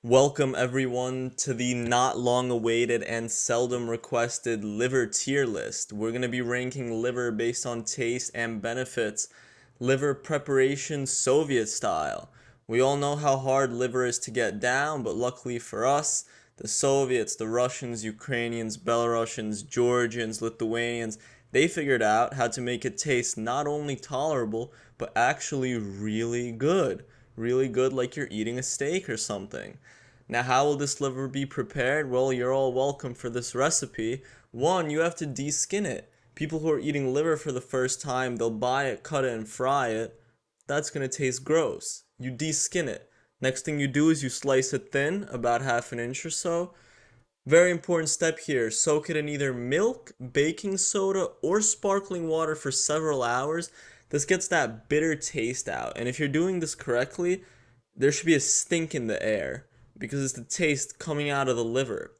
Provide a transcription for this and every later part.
Welcome everyone to the not long awaited and seldom requested liver tier list. We're going to be ranking liver based on taste and benefits. Liver preparation Soviet style. We all know how hard liver is to get down, but luckily for us, the Soviets, the Russians, Ukrainians, Belarusians, Georgians, Lithuanians, they figured out how to make it taste not only tolerable, but actually really good. Really good, like you're eating a steak or something. Now, how will this liver be prepared? Well, you're all welcome for this recipe. One, you have to de-skin it. People who are eating liver for the first time, they'll buy it, cut it, and fry it. That's gonna taste gross. You de-skin it. Next thing you do is you slice it thin, about half an inch or so. Very important step here. Soak it in either milk, baking soda, or sparkling water for several hours. This gets that bitter taste out. And if you're doing this correctly, there should be a stink in the air because it's the taste coming out of the liver.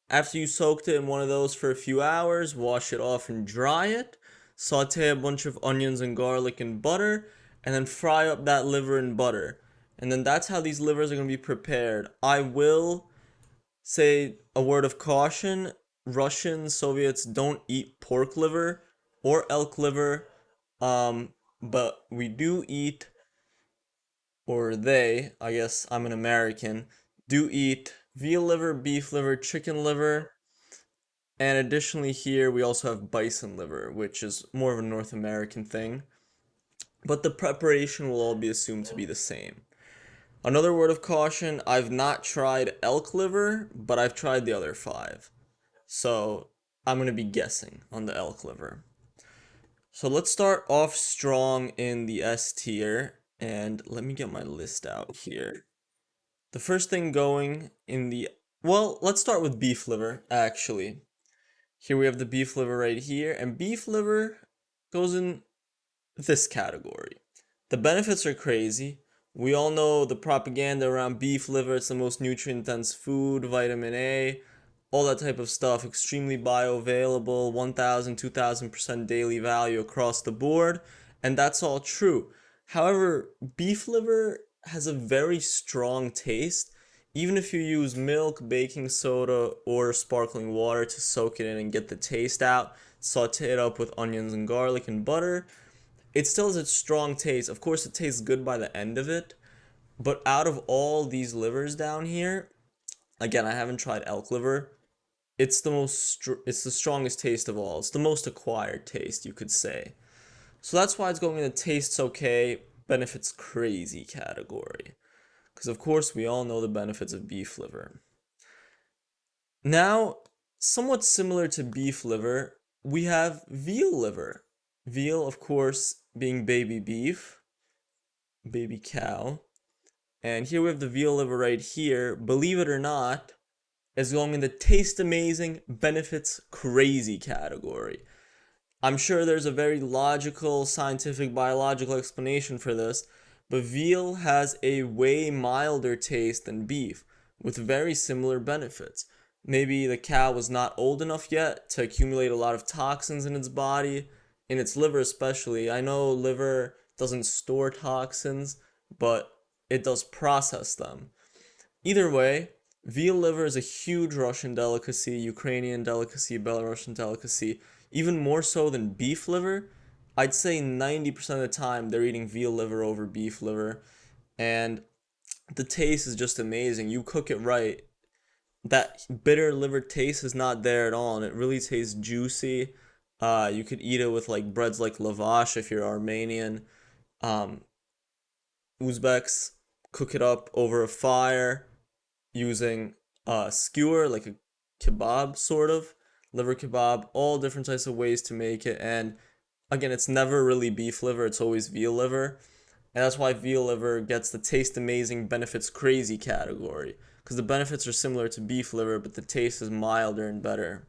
After you soaked it in one of those for a few hours, wash it off and dry it. Saute a bunch of onions and garlic in butter, and then fry up that liver in butter. And then that's how these livers are going to be prepared. I will say a word of caution. Russians, Soviets don't eat pork liver or elk liver, but we do eat, or they, I guess I'm an American, do eat veal liver, beef liver, chicken liver, and additionally here we also have bison liver, which is more of a North American thing, but the preparation will all be assumed to be the same. Another word of caution, I've not tried elk liver, but I've tried the other five. So I'm going to be guessing on the elk liver. So let's start off strong in the S tier, and let me get my list out here. The first thing going in the, well, let's start with beef liver, actually. Here we have the beef liver right here, and beef liver goes in this category. The benefits are crazy. We all know the propaganda around beef liver. It's the most nutrient dense food, vitamin A, all that type of stuff. Extremely bioavailable, 1,000, 2,000% daily value across the board. And that's all true. However, beef liver has a very strong taste. Even if you use milk, baking soda, or sparkling water to soak it in and get the taste out, saute it up with onions and garlic and butter, it still has a strong taste. Of course, it tastes good by the end of it, but out of all these livers down here, again, I haven't tried elk liver. It's the strongest taste of all. It's the most acquired taste, you could say. So that's why it's going in the tastes okay, benefits crazy category. Because of course, we all know the benefits of beef liver. Now, somewhat similar to beef liver, we have veal liver. Veal, of course, being baby beef, baby cow. And here we have the veal liver right here. Believe it or not, is going in the taste amazing, benefits crazy category. I'm sure there's a very logical, scientific, biological explanation for this, but veal has a way milder taste than beef, with very similar benefits. Maybe the cow was not old enough yet to accumulate a lot of toxins in its body, in its liver especially. I know liver doesn't store toxins, but it does process them. Either way, veal liver is a huge Russian delicacy, Ukrainian delicacy, Belarusian delicacy, even more so than beef liver. I'd say 90% of the time they're eating veal liver over beef liver, and the taste is just amazing. You cook it right, that bitter liver taste is not there at all, and it really tastes juicy. You could eat it with like breads like lavash if you're Armenian. Um, Uzbeks cook it up over a fire using a skewer, like a kebab sort of, liver kebab, all different types of ways to make it. And again, it's never really beef liver, it's always veal liver. And that's why veal liver gets the taste amazing, benefits crazy category. Because the benefits are similar to beef liver, but the taste is milder and better.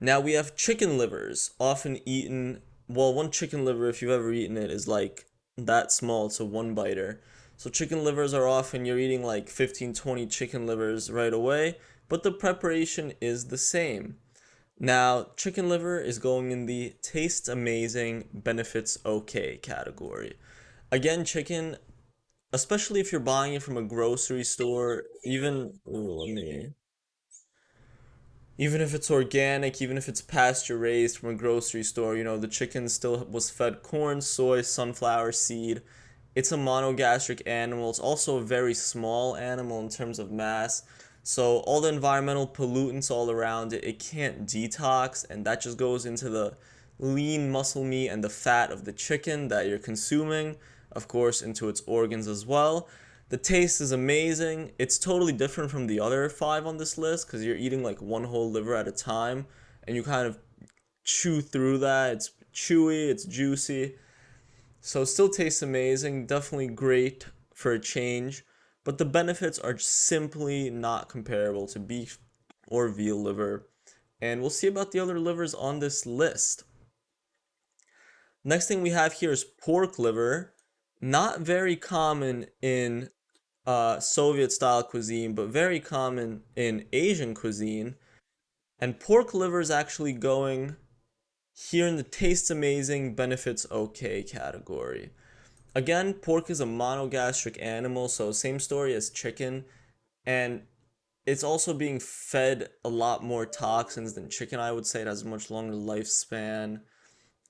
Now we have chicken livers, often eaten. Well, one chicken liver, if you've ever eaten it, is like that small. It's a one biter. So chicken livers are often, you're eating like 15, 20 chicken livers right away, but the preparation is the same. Now, chicken liver is going in the tastes amazing, benefits okay category. Again, chicken, especially if you're buying it from a grocery store, even if it's organic, even if it's pasture raised from a grocery store, the chicken still was fed corn, soy, sunflower seed. It's a monogastric animal. It's also a very small animal in terms of mass. So all the environmental pollutants all around it, it can't detox, and that just goes into the lean muscle meat and the fat of the chicken that you're consuming, of course, into its organs as well. The taste is amazing. It's totally different from the other five on this list because you're eating like one whole liver at a time and you kind of chew through that. It's chewy, it's juicy. So it still tastes amazing. Definitely great for a change. But the benefits are simply not comparable to beef or veal liver. And we'll see about the other livers on this list. Next thing we have here is pork liver. Not very common in Soviet style cuisine, but very common in Asian cuisine. And pork liver is actually going here in the tastes amazing, benefits okay category. Again, pork is a monogastric animal, so same story as chicken, and it's also being fed a lot more toxins than chicken. I would say it has a much longer lifespan.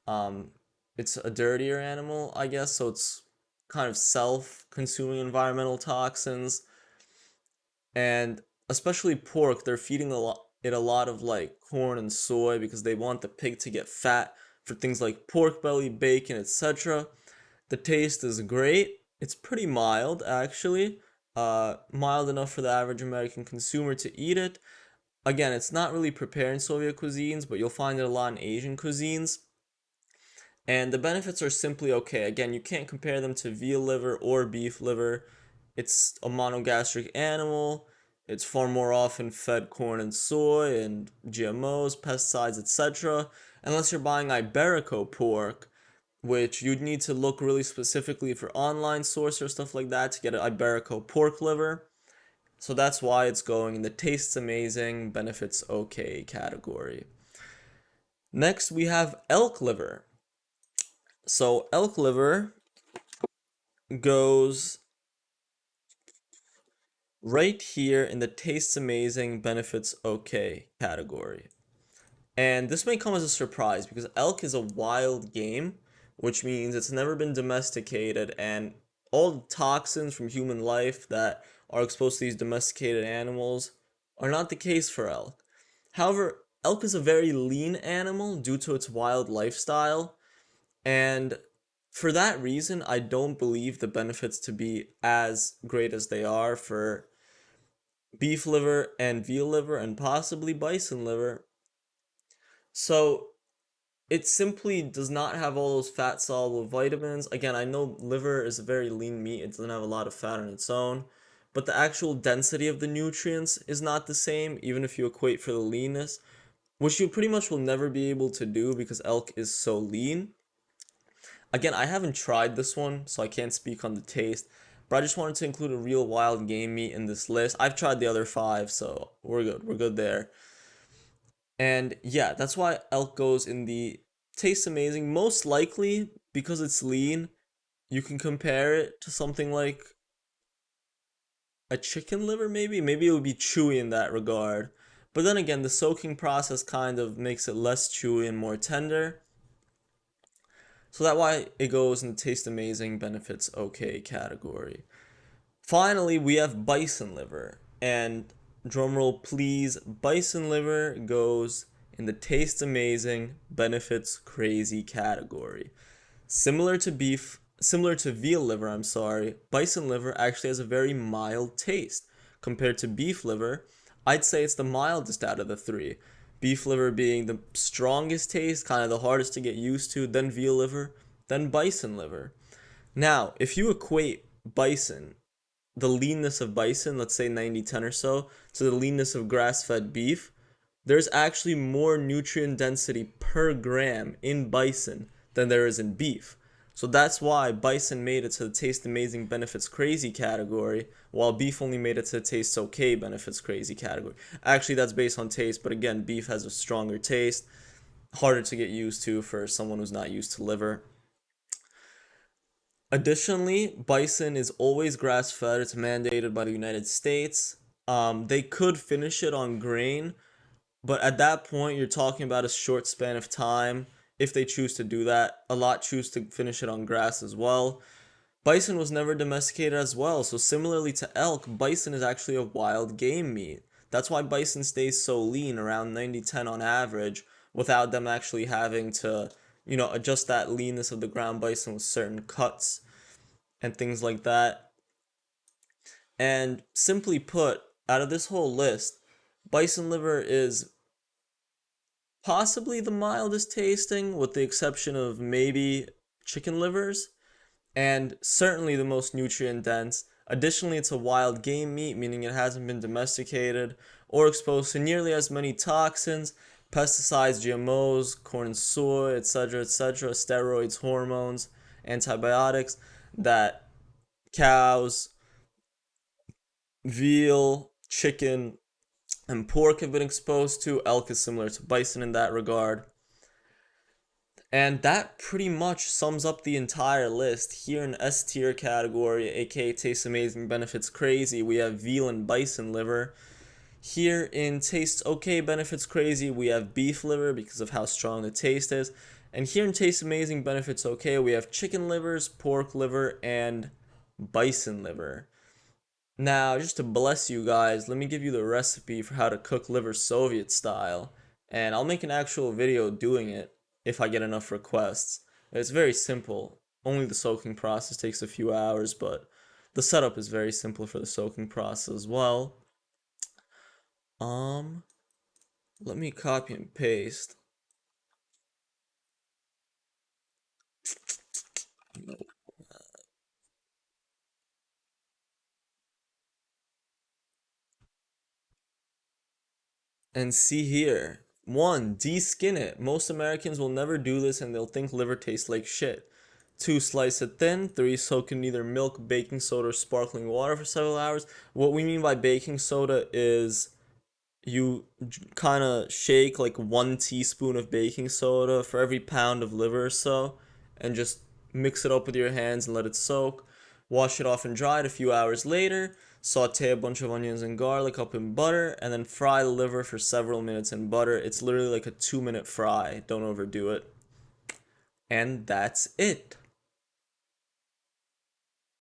Um, it's a dirtier animal, I guess, so it's kind of self-consuming environmental toxins. And especially pork, they're feeding a lot of like corn and soy because they want the pig to get fat for things like pork belly, bacon, etc. The taste is great. It's pretty mild actually. Mild enough for the average American consumer to eat it. Again, it's not really prepared in Soviet cuisines, but you'll find it a lot in Asian cuisines. And the benefits are simply okay. Again, you can't compare them to veal liver or beef liver. It's a monogastric animal. It's far more often fed corn and soy and GMOs, pesticides, etc. Unless you're buying Iberico pork, which you'd need to look really specifically for online source or stuff like that to get an Iberico pork liver. So that's why it's going in the tastes amazing, benefits okay category. Next, we have elk liver. So elk liver goes right here in the tastes amazing, benefits okay category. And this may come as a surprise because elk is a wild game, which means it's never been domesticated, and all the toxins from human life that are exposed to these domesticated animals are not the case for elk. However, elk is a very lean animal due to its wild lifestyle, and for that reason, I don't believe the benefits to be as great as they are for beef liver and veal liver and possibly bison liver. So it simply does not have all those fat soluble vitamins. Again, I know liver is a very lean meat, it doesn't have a lot of fat on its own, but the actual density of the nutrients is not the same, even if you equate for the leanness, which you pretty much will never be able to do because elk is so lean. Again, I haven't tried this one, so I can't speak on the taste, but I just wanted to include a real wild game meat in this list. I've tried the other five, so we're good. We're good there. And yeah, that's why elk goes in the tastes amazing. Most likely because it's lean, you can compare it to something like a chicken liver, maybe. Maybe it would be chewy in that regard. But then again, the soaking process kind of makes it less chewy and more tender. So that's why it goes in the taste amazing, benefits okay category. Finally, we have bison liver. And drumroll please, bison liver goes in the taste amazing, benefits crazy category. Similar to veal liver, I'm sorry, bison liver actually has a very mild taste compared to beef liver. I'd say it's the mildest out of the three. Beef liver being the strongest taste, kind of the hardest to get used to, then veal liver, then bison liver. Now, if you equate bison, the leanness of bison, let's say 90-10 or so, to the leanness of grass-fed beef, there's actually more nutrient density per gram in bison than there is in beef. So that's why bison made it to the taste amazing benefits crazy category, while beef only made it to the taste okay benefits crazy category. Actually, that's based on taste, but again, beef has a stronger taste, harder to get used to for someone who's not used to liver. Additionally, bison is always grass fed. It's mandated by the United States. They could finish it on grain, but at that point, you're talking about a short span of time if they choose to do that. A lot choose to finish it on grass as well. Bison was never domesticated as well, so similarly to elk, bison is actually a wild game meat. That's why bison stays so lean, around 90-10 on average, without them actually having to, adjust that leanness of the ground bison with certain cuts and things like that. And simply put, out of this whole list, bison liver is possibly the mildest tasting, with the exception of maybe chicken livers, and certainly the most nutrient dense. Additionally, it's a wild game meat, meaning it hasn't been domesticated or exposed to nearly as many toxins, pesticides, GMOs, corn and soy, etc., steroids, hormones, antibiotics that cows, veal, chicken, and pork have been exposed to. Elk is similar to bison in that regard. And that pretty much sums up the entire list. Here in S tier category, aka Tastes Amazing Benefits Crazy, we have veal and bison liver. Here in Tastes Okay Benefits Crazy, we have beef liver because of how strong the taste is. And here in Tastes Amazing Benefits Okay, we have chicken livers, pork liver, and bison liver. Now, just to bless you guys, let me give you the recipe for how to cook liver Soviet style. And I'll make an actual video doing it if I get enough requests. It's very simple. Only the soaking process takes a few hours, but the setup is very simple for the soaking process as well. Um, Let me copy and paste. And see here. One, de-skin it. Most Americans will never do this and they'll think liver tastes like shit. Two, slice it thin. Three, soak in either milk, baking soda, or sparkling water for several hours. What we mean by baking soda is you kind of shake like 1 teaspoon of baking soda for every pound of liver or so, and just mix it up with your hands and let it soak. Wash it off and dry it a few hours later. Saute a bunch of onions and garlic up in butter, and then fry the liver for several minutes in butter. It's literally like a 2-minute fry. Don't overdo it. And that's it.